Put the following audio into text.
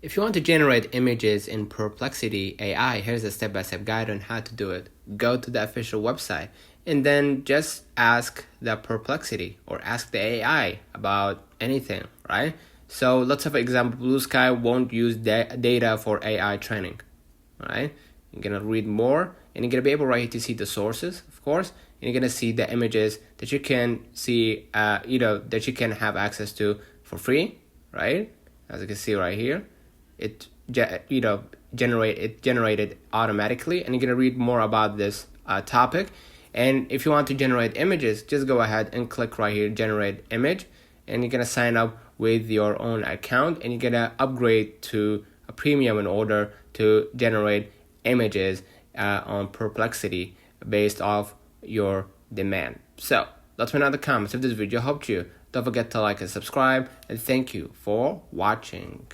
If you want to generate images in Perplexity AI, here's a step-by-step guide on how to do it. Go to the official website and then just ask the Perplexity or ask the AI about anything, right? So let's have an example. Blue Sky won't use data for AI training, right? You're gonna read more and you're gonna be able right here to see the sources, of course, and you're gonna see the images that you can see, that you can have access to for free, right? As you can see right here. It generated automatically, and you're gonna read more about this topic. And if you want to generate images, just go ahead and click right here, generate image, and you're gonna sign up with your own account, and you're gonna upgrade to a premium in order to generate images on Perplexity based off your demand. So let me know in the comments if this video helped you. Don't forget to like and subscribe, and thank you for watching.